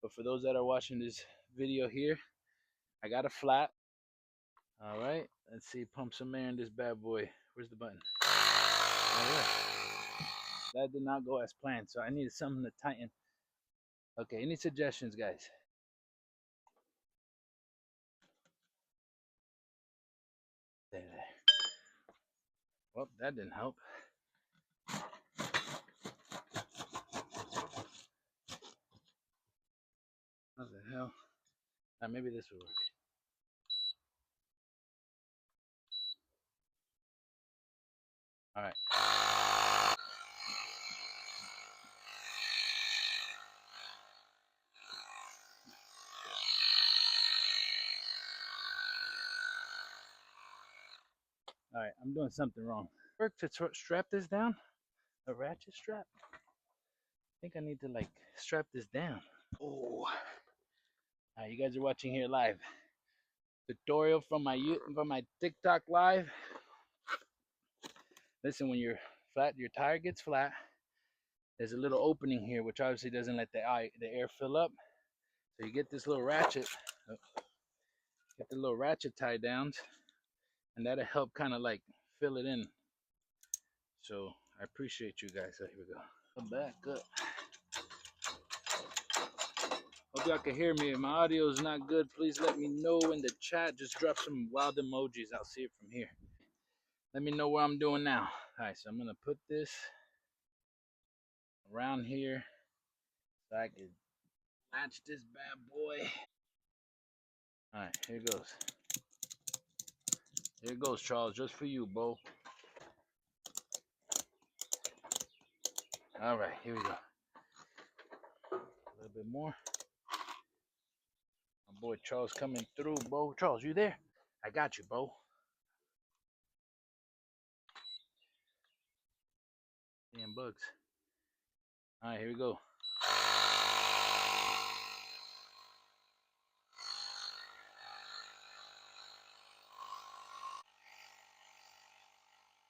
But for those that are watching this video here, I got a flat. All right, let's see, pump some air in this bad boy. Where's the button? All right, that did not go as planned, so I needed something to tighten. Okay, any suggestions, guys? There. Well, that didn't help. What the hell? Maybe this will work. All right. All right, I'm doing something wrong. Work to strap this down? A ratchet strap? I think I need to like strap this down. Oh. All right, you guys are watching here live. Tutorial from my TikTok live. Listen, when you're flat, your tire gets flat. There's a little opening here, which obviously doesn't let the air fill up. So you get this little ratchet, get the little ratchet tie down, and that'll help kind of like fill it in. So I appreciate you guys. So here we go. Come back up. Hope y'all can hear me. If my audio is not good, please let me know in the chat. Just drop some wild emojis. I'll see it from here. Let me know what I'm doing now. All right, so I'm gonna put this around here so I can latch this bad boy. All right, here it goes. Here it goes, Charles, just for you, Bo. All right, here we go. A little bit more. My boy Charles coming through, Bo. Charles, you there? I got you, Bo. Damn bugs. All right, here we go.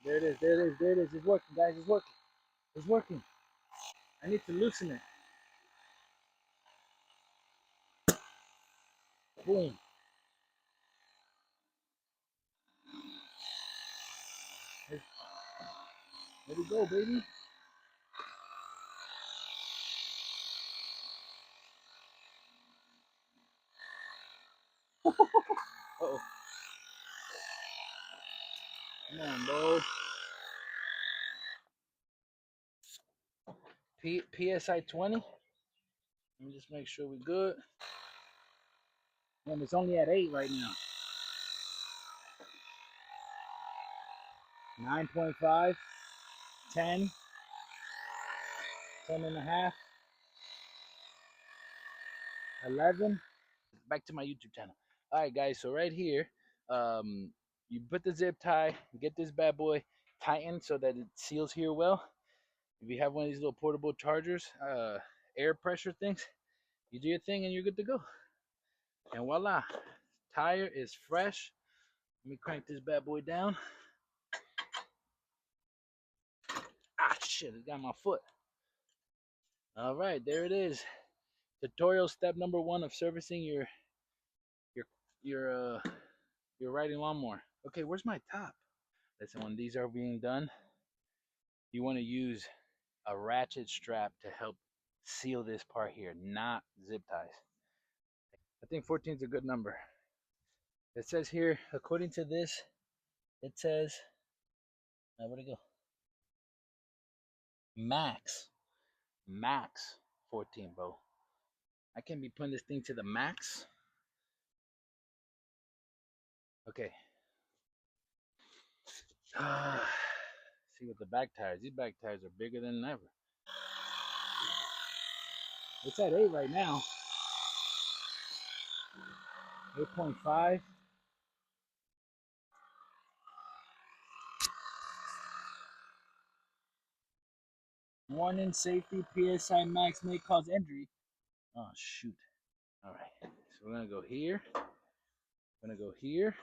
There it is, there it is, there it is. It's working, guys, it's working. It's working. I need to loosen it. Boom. There we go, baby. Uh-oh. Come on, bro. PSI 20. Let me just make sure we're good. And it's only at 8 right now. 9.5, 10, 10 and a half, 11. Back to my YouTube channel. All right, guys. So right here, you put the zip tie, get this bad boy tightened so that it seals here well. If you have one of these little portable chargers, air pressure things, you do your thing and you're good to go. And voila, tire is fresh. Let me crank this bad boy down. Ah, shit, it got my foot. All right, there it is. Tutorial step number 1 of servicing your your riding lawnmower. Okay, where's my top? Listen, when these are being done, you want to use a ratchet strap to help seal this part here, not zip ties. I think 14 is a good number. It says here, according to this, it says, where'd it go? Max 14, bro. I can't be putting this thing to the max. Okay. See with the back tires. These back tires are bigger than ever. It's at 8 right now. 8.5. Warning, safety, PSI max may cause injury. Oh, shoot. All right. So we're going to go here. We're going to go here.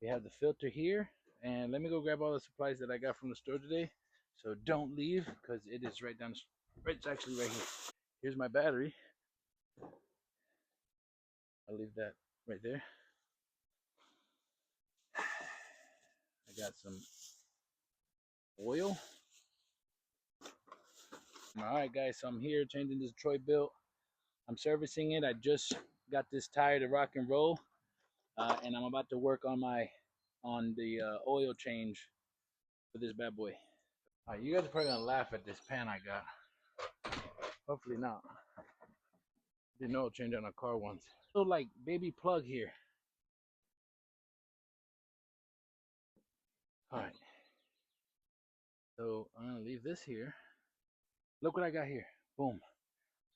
We have the filter here. And let me go grab all the supplies that I got from the store today. So don't leave because it is right down. It's actually right here. Here's my battery. I'll leave that right there. I got some oil. All right, guys, so I'm here changing this Troy-Bilt. I'm servicing it. I just got this tire to rock and roll, and I'm about to work on the oil change for this bad boy. All right, you guys are probably gonna laugh at this pan I got. Hopefully not. Didn't oil change on a car once. Little like baby plug here. All right, so I'm gonna leave this here. Look what I got here. Boom.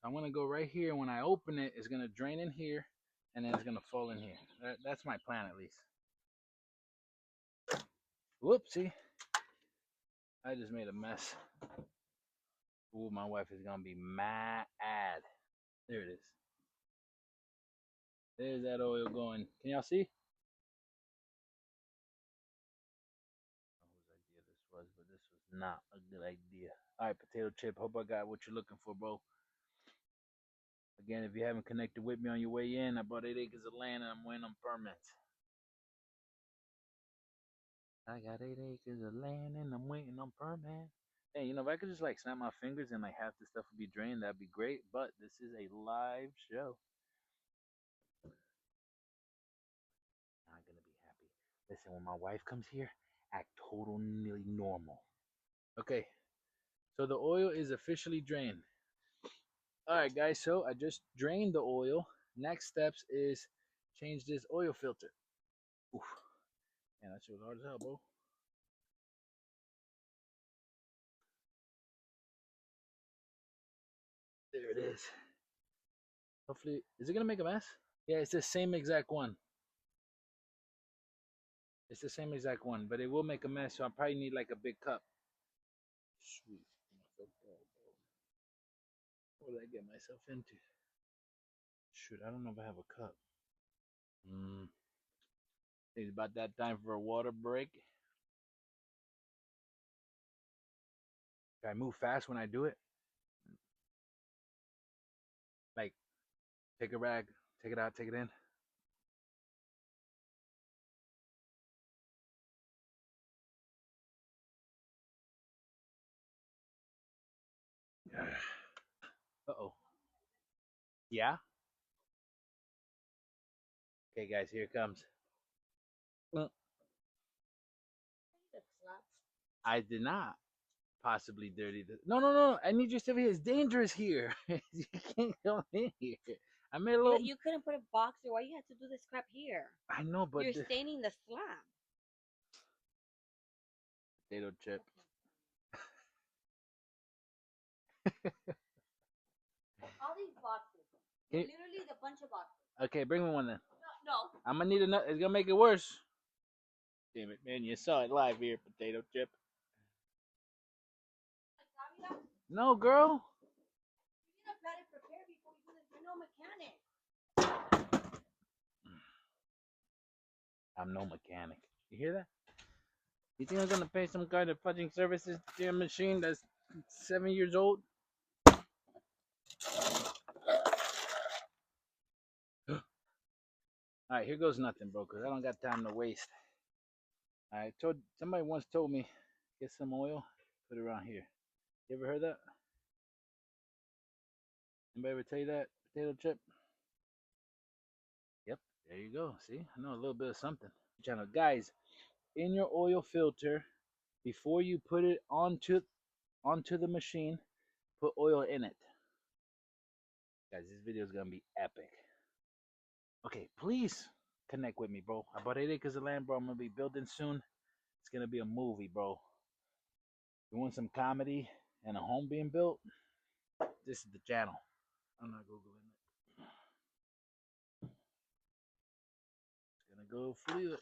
So I'm gonna go right here, and when I open it, it's gonna drain in here, and then it's gonna fall in here. That's my plan at least. Whoopsie. I just made a mess. Ooh, my wife is gonna be mad. There it is. There's that oil going. Can y'all see? Whose idea this was, but this was not a good idea. All right, potato chip. Hope I got what you're looking for, bro. Again, if you haven't connected with me on your way in, I bought 8 acres of land and I'm waiting on permits. I got 8 acres of land and I'm waiting on permits. Hey, you know, if I could just like snap my fingers and like half the stuff would be drained, that'd be great. But this is a live show. Not gonna be happy. Listen, when my wife comes here, act totally normal. Okay, so the oil is officially drained. All right, guys. So I just drained the oil. Next steps is change this oil filter. Oof. Man, that shit was hard as hell, bro. There it is. Hopefully, is it gonna make a mess? Yeah, it's the same exact one. It's the same exact one, but it will make a mess. So I probably need like a big cup. Sweet. What did I get myself into? Shoot, I don't know if I have a cup. It's about that time for a water break. Can I move fast when I do it? Like, take a rag, take it out, take it in. Uh oh. Yeah? Okay, guys, here it comes. I did not possibly dirty this. No, no, no. I need your stuff here. It's dangerous here. You can't come in here. I made a little. You couldn't put a box there. Why you had to do this crap here? I know, but You're staining the slab. Potato chip. All these boxes. Literally the bunch of boxes. Okay, bring me one then. No. I'm gonna need another. It's gonna make it worse. Damn it, man! You saw it live here, potato chip. No, girl. You need to plan it prepare before you do this. You're no mechanic. I'm no mechanic. You hear that? You think I'm gonna pay some kind of fudging services to a machine that's 7 years old? All right, here goes nothing, bro, because I don't got time to waste. I told somebody once told me, get some oil, put it around here. You ever heard that? Anybody ever tell you that? Potato chip? Yep, there you go. See, I know a little bit of something. Channel, guys, in your oil filter, before you put it onto the machine, put oil in it. Guys, this video is gonna be epic. Okay, please connect with me, bro. I bought 8 acres of land, bro. I'm gonna be building soon. It's gonna be a movie, bro. You want some comedy and a home being built? This is the channel. I'm not googling it. It's gonna go fluid.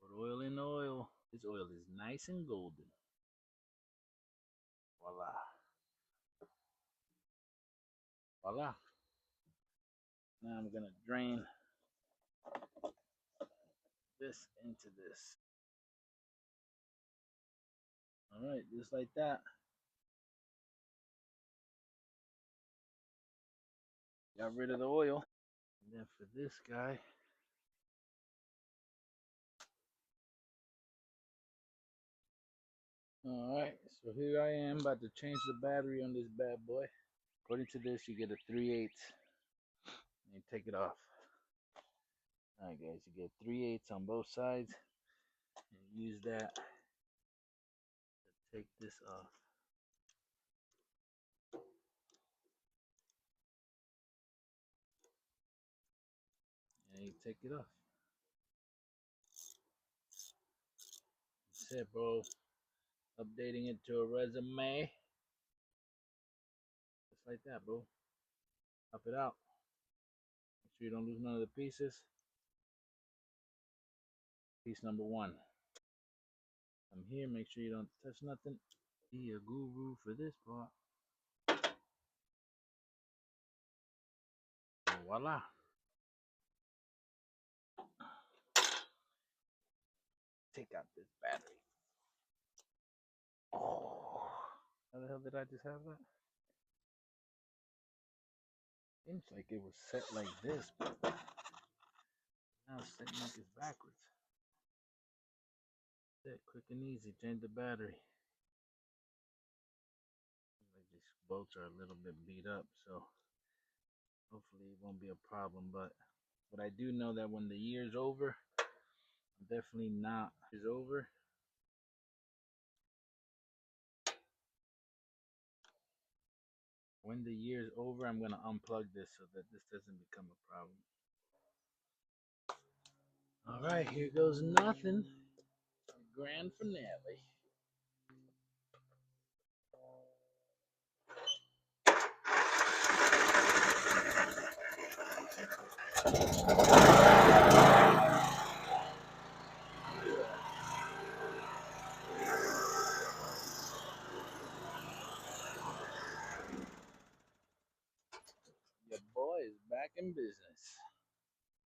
Put oil in the oil. This oil is nice and golden. Voila. Voila. Now I'm gonna drain this into this. All right, just like that. Got rid of the oil. And then for this guy, all right. So here I am about to change the battery on this bad boy. According to this, you get a 3/8, and you take it off. All right, guys, you get 3/8 on both sides. And use that to take this off. And you take it off. That's it, bro. Updating it to a resume. Just like that, bro. Up it out. Make sure you don't lose none of the pieces. Piece number one. Come here, make sure you don't touch nothing. Be a guru for this part. And voila. Take out this battery. Oh. How the hell did I just have that? Seems like it was set like this, but now it's setting like it's backwards. That's it, quick and easy. Change the battery. Like these bolts are a little bit beat up, so hopefully it won't be a problem. But I do know that when the year's over, I'm definitely not is over. When the year's over, I'm gonna unplug this so that this doesn't become a problem. All right, here goes nothing. Grand finale. Your boy is back in business.